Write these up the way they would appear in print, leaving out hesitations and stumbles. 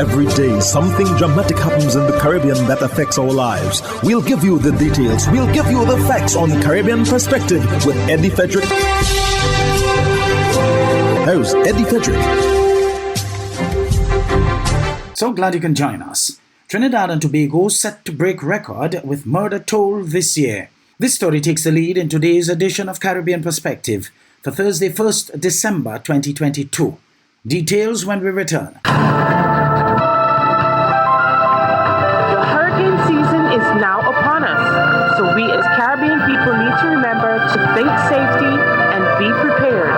Every day, something dramatic happens in the Caribbean that affects our lives. We'll give you the details. We'll give you the facts on Caribbean Perspective with Eddie Frederick. Host Eddie Frederick. So glad you can join us. Trinidad and Tobago set to break record with murder toll this year. This story takes the lead in today's edition of Caribbean Perspective for Thursday, 1st December 2022. Details when we return. The hurricane season is now upon us, so we as Caribbean people need to remember to think safety and be prepared.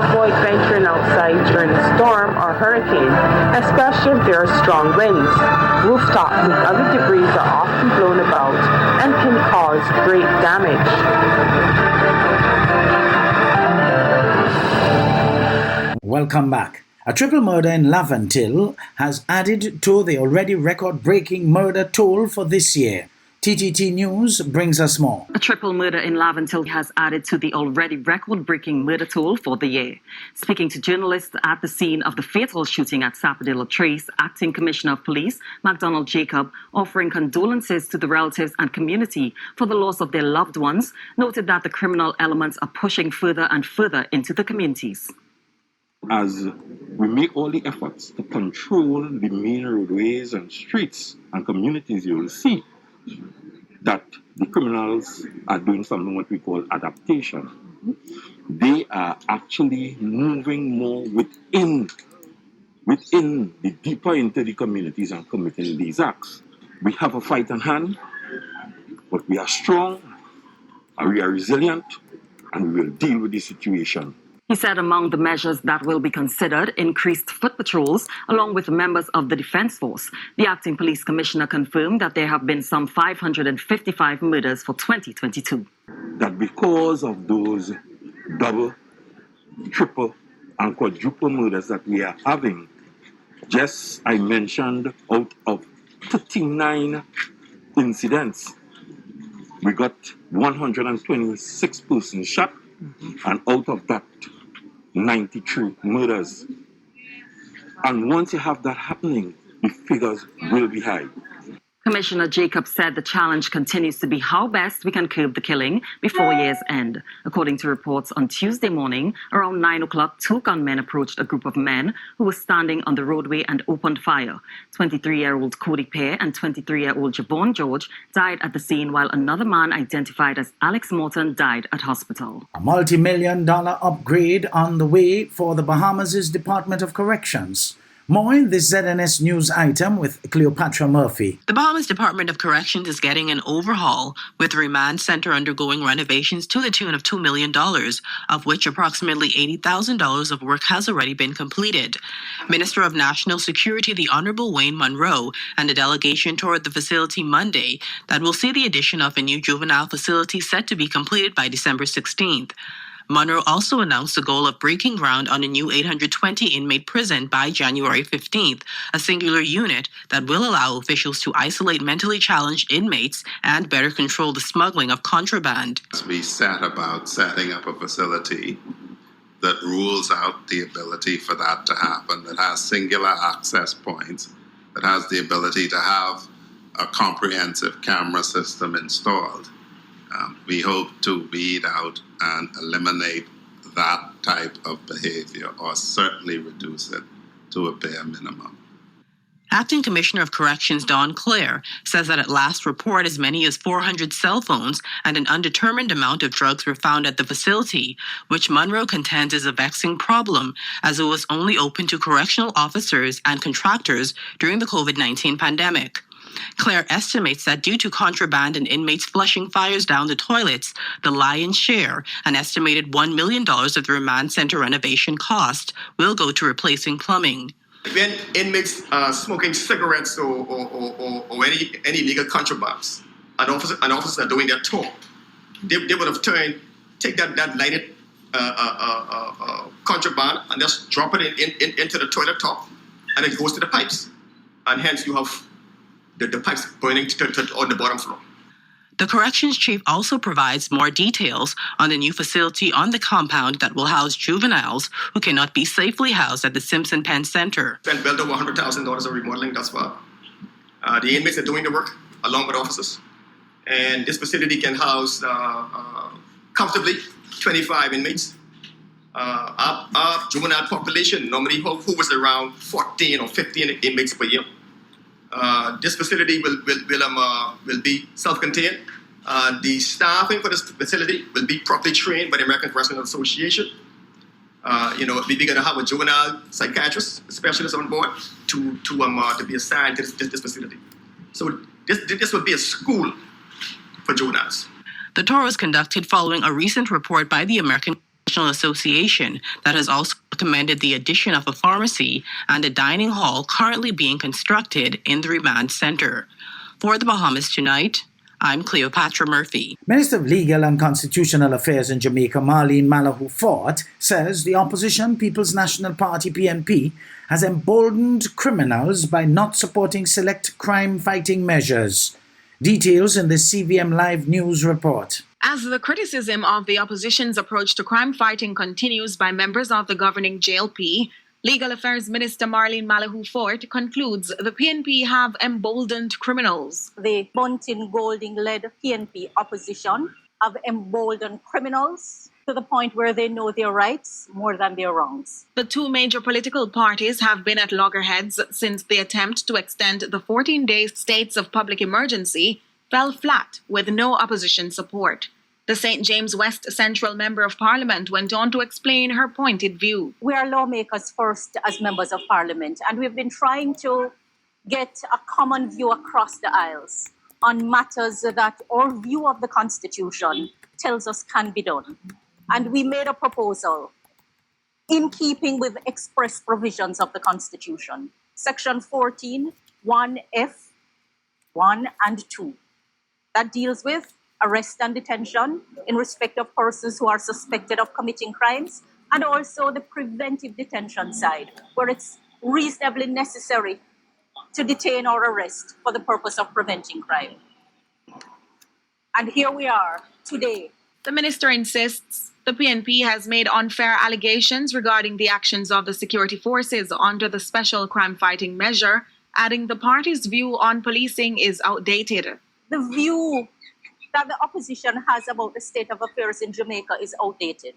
Avoid venturing outside during a storm or hurricane, especially if there are strong winds. Rooftops and other debris are often blown about and can cause great damage. Welcome back. A triple murder in Laventille has added to the already record-breaking murder toll for this year. TTT News brings us more. A triple murder in Laventille has added to the already record-breaking murder toll for the year. Speaking to journalists at the scene of the fatal shooting at Sapodilla Trace, Acting Commissioner of Police MacDonald Jacob, offering condolences to the relatives and community for the loss of their loved ones, noted that the criminal elements are pushing further and further into the communities. As we make all the efforts to control the main roadways and streets and communities, you will see that the criminals are doing something what we call adaptation. They are actually moving more within the deeper into the communities and committing these acts. We have a fight in hand, but we are strong, and we are resilient, and we will deal with the situation. He said among the measures that will be considered, increased foot patrols, along with members of the Defense Force. The Acting Police Commissioner confirmed that there have been some 555 murders for 2022. That because of those double, triple, and quadruple murders that we are having, just I mentioned out of 39 incidents, we got 126 persons shot, and out of that, 93 murders. And once you have that happening, the figures will be high. Commissioner Jacob said the challenge continues to be how best we can curb the killing before year's end. According to reports on Tuesday morning, around 9 o'clock, two gunmen approached a group of men who were standing on the roadway and opened fire. 23-year-old Cody Pear and 23-year-old Javon George died at the scene, while another man identified as Alex Morton died at hospital. A multi-million-dollar upgrade on the way for the Bahamas' Department of Corrections. More in this ZNS News item with Cleopatra Murphy. The Bahamas Department of Corrections is getting an overhaul, with the remand center undergoing renovations to the tune of $2 million, of which approximately $80,000 of work has already been completed. Minister of National Security, the Honorable Wayne Monroe, and a delegation toured the facility Monday that will see the addition of a new juvenile facility set to be completed by December 16th. Monroe also announced the goal of breaking ground on a new 820-inmate prison by January 15th, a singular unit that will allow officials to isolate mentally challenged inmates and better control the smuggling of contraband. We set about setting up a facility that rules out the ability for that to happen, that has singular access points, that has the ability to have a comprehensive camera system installed. We hope to weed out and eliminate that type of behavior, or certainly reduce it to a bare minimum. Acting Commissioner of Corrections Don Clare says that at last report, as many as 400 cell phones and an undetermined amount of drugs were found at the facility, which Monroe contends is a vexing problem, as it was only open to correctional officers and contractors during the COVID-19 pandemic. Claire estimates that due to contraband and inmates flushing fires down the toilets, the lion's share, an estimated $1 million of the remand center renovation cost, will go to replacing plumbing. When inmates smoking cigarettes or any illegal contrabands, and officers are doing their tour, they would have take that lighted contraband and just drop it into the toilet top, and it goes to the pipes, and hence you have the pipes burning on the bottom floor. The corrections chief also provides more details on the new facility on the compound that will house juveniles who cannot be safely housed at the Simpson Penn Center. Spent well over $100,000 of remodeling thus far. The inmates are doing the work along with officers. And this facility can house comfortably 25 inmates. Our juvenile population normally hovers around 14 or 15 inmates per year. This facility will be self-contained. The staffing for this facility will be properly trained by the American Correctional Association. We're going to have a juvenile psychiatrist specialist on board to be assigned to this facility. So this will be a school for juveniles. The tour was conducted following a recent report by the American Correctional Association that has also recommended the addition of a pharmacy and a dining hall currently being constructed in the remand center. For the Bahamas Tonight, I'm Cleopatra Murphy. Minister of Legal and Constitutional Affairs in Jamaica, Marlene Malahoo Fort, says the opposition People's National Party PNP has emboldened criminals by not supporting select crime-fighting measures. Details in the CVM Live News report. As the criticism of the opposition's approach to crime fighting continues by members of the governing JLP, Legal Affairs Minister Marlene Malahoo Fort concludes the PNP have emboldened criminals. The Bunting Golding-led PNP opposition have emboldened criminals to the point where they know their rights more than their wrongs. The two major political parties have been at loggerheads since the attempt to extend the 14-day states of public emergency fell flat with no opposition support. The St. James West Central Member of Parliament went on to explain her pointed view. We are lawmakers first as members of Parliament, and we've been trying to get a common view across the aisles on matters that our view of the Constitution tells us can be done. And we made a proposal in keeping with express provisions of the Constitution. Section 14, 1F, 1 and 2. That deals with arrest and detention in respect of persons who are suspected of committing crimes, and also the preventive detention side, where it's reasonably necessary to detain or arrest for the purpose of preventing crime. And here we are today. The minister insists the PNP has made unfair allegations regarding the actions of the security forces under the special crime-fighting measure, adding the party's view on policing is outdated. The view that the opposition has about the state of affairs in Jamaica is outdated.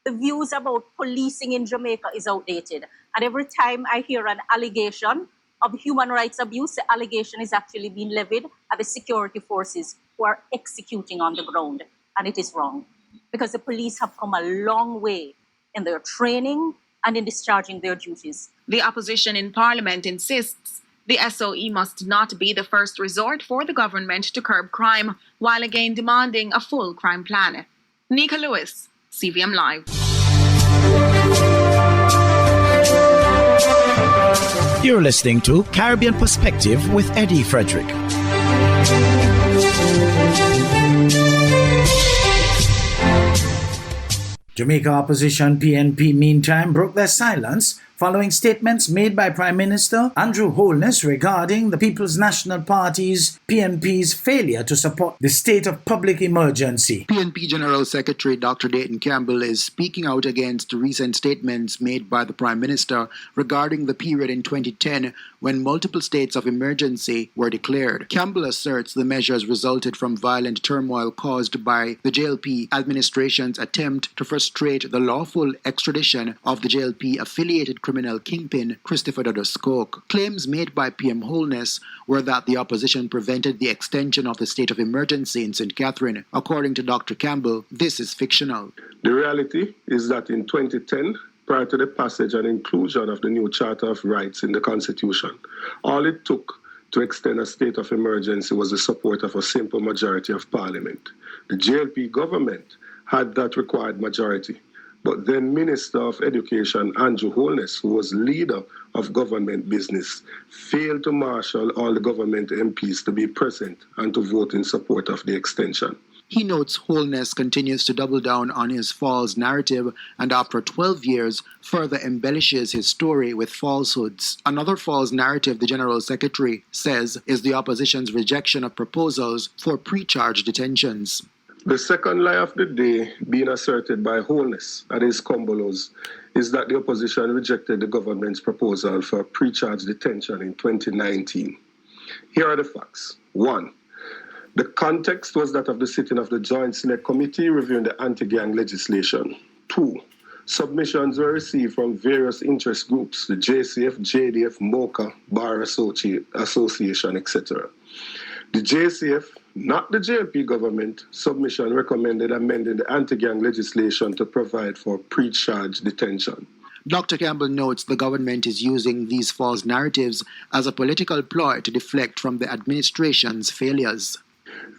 The views about policing in Jamaica is outdated. And every time I hear an allegation of human rights abuse, the allegation is actually being levied at the security forces who are executing on the ground. And it is wrong, because the police have come a long way in their training and in discharging their duties. The opposition in Parliament insists the SOE must not be the first resort for the government to curb crime, while again demanding a full crime plan. Nika Lewis, CVM Live. You're listening to Caribbean Perspective with Eddie Frederick. Jamaica opposition PNP meantime broke their silence following statements made by Prime Minister Andrew Holness regarding the People's National Party's PNP's failure to support the state of public emergency. PNP General Secretary Dr. Dayton Campbell is speaking out against recent statements made by the Prime Minister regarding the period in 2010 when multiple states of emergency were declared. Campbell asserts the measures resulted from violent turmoil caused by the JLP administration's attempt to frustrate the lawful extradition of the JLP-affiliated criminal kingpin Christopher Dodds-Coke. Claims made by PM Holness were that the opposition prevented the extension of the state of emergency in St. Catherine. According to Dr. Campbell, this is fictional. The reality is that in 2010, prior to the passage and inclusion of the new Charter of Rights in the Constitution, all it took to extend a state of emergency was the support of a simple majority of Parliament. The JLP government had that required majority. But then Minister of Education Andrew Holness, who was leader of government business, failed to marshal all the government MPs to be present and to vote in support of the extension. He notes Holness continues to double down on his false narrative and after 12 years further embellishes his story with falsehoods. Another false narrative, the General Secretary says, is the opposition's rejection of proposals for pre-charge detentions. The second lie of the day being asserted by Holness and his Combolos is that the opposition rejected the government's proposal for pre-charge detention in 2019. Here are the facts. 1. The context was that of the sitting of the Joint Select Committee reviewing the anti-gang legislation. 2. Submissions were received from various interest groups, the JCF, JDF, MOCA, Bar Association, etc. The JCF, not the JLP government, submission recommended amending the anti-gang legislation to provide for pre-charge detention. Dr. Campbell notes the government is using these false narratives as a political ploy to deflect from the administration's failures.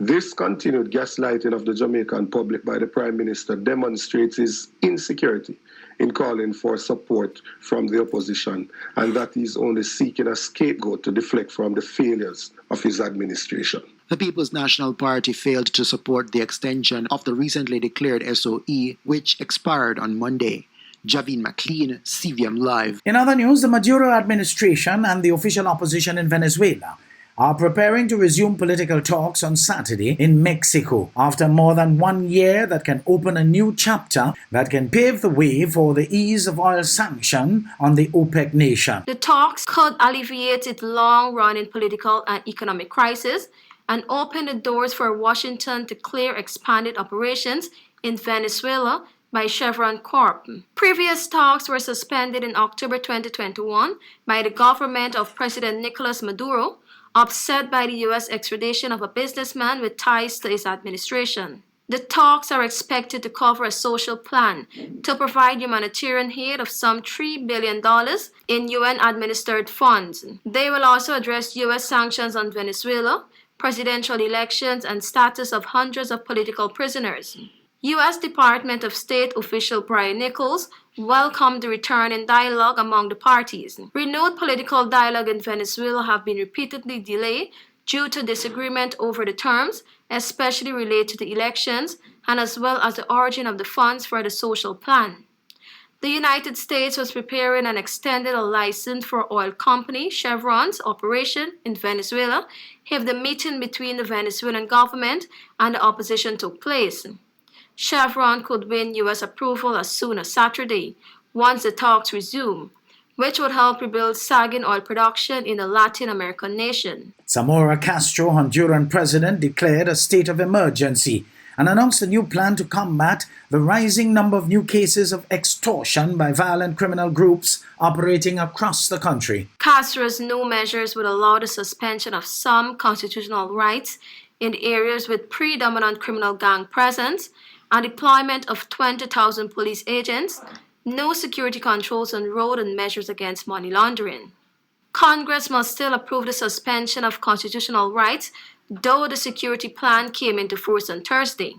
This continued gaslighting of the Jamaican public by the Prime Minister demonstrates his insecurity in calling for support from the opposition, and that he's only seeking a scapegoat to deflect from the failures of his administration. The People's National Party failed to support the extension of the recently declared SOE, which expired on Monday. Javine McLean, CVM Live. In other news, the Maduro administration and the official opposition in Venezuela are preparing to resume political talks on Saturday in Mexico after more than 1 year that can open a new chapter that can pave the way for the ease of oil sanction on the OPEC nation. The talks could alleviate its long-running political and economic crisis and open the doors for Washington to clear expanded operations in Venezuela by Chevron Corp. Previous talks were suspended in October 2021 by the government of President Nicolas Maduro, upset by the U.S. extradition of a businessman with ties to his administration. The talks are expected to cover a social plan to provide humanitarian aid of some $3 billion in UN-administered funds. They will also address U.S. sanctions on Venezuela, presidential elections, and status of hundreds of political prisoners. U.S. Department of State official Brian Nichols welcomed the return in dialogue among the parties. Renewed political dialogue in Venezuela have been repeatedly delayed due to disagreement over the terms, especially related to elections, and as well as the origin of the funds for the social plan. The United States was preparing and extended a license for oil company Chevron's operation in Venezuela if the meeting between the Venezuelan government and the opposition took place. Chevron could win U.S. approval as soon as Saturday, once the talks resume, which would help rebuild sagging oil production in the Latin American nation. Samora Castro, Honduran president, declared a state of emergency and announced a new plan to combat the rising number of new cases of extortion by violent criminal groups operating across the country. Castro's new measures would allow the suspension of some constitutional rights in areas with predominant criminal gang presence, and deployment of 20,000 police agents, no security controls on road, and measures against money laundering. Congress must still approve the suspension of constitutional rights, though the security plan came into force on Thursday.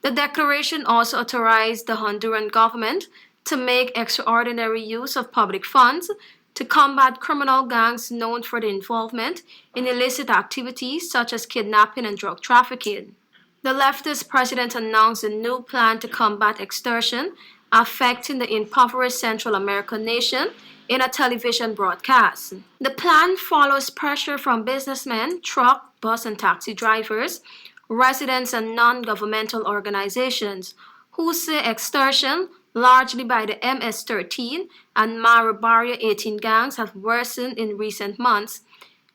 The declaration also authorized the Honduran government to make extraordinary use of public funds to combat criminal gangs known for their involvement in illicit activities such as kidnapping and drug trafficking. The leftist president announced a new plan to combat extortion affecting the impoverished Central American nation in a television broadcast. The plan follows pressure from businessmen, truck, bus, and taxi drivers, residents, and non-governmental organizations who say extortion, largely by the MS-13 and Mara Barrio 18 gangs, have worsened in recent months.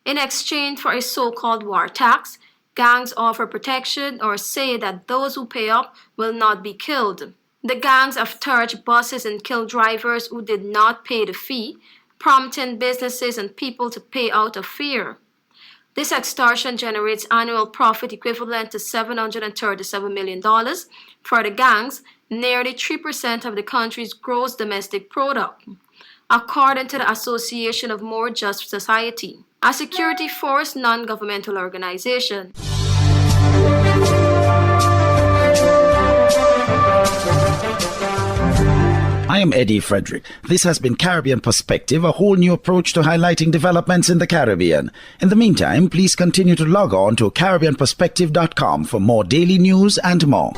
In exchange for a so-called war tax, gangs offer protection or say that those who pay up will not be killed. The gangs have torched buses and killed drivers who did not pay the fee, prompting businesses and people to pay out of fear. This extortion generates annual profit equivalent to $737 million for the gangs, nearly 3% of the country's gross domestic product, according to the Association of More Just Society, a security force non-governmental organization. I am Eddie Frederick. This has been Caribbean Perspective, a whole new approach to highlighting developments in the Caribbean. In the meantime, please continue to log on to CaribbeanPerspective.com for more daily news and more.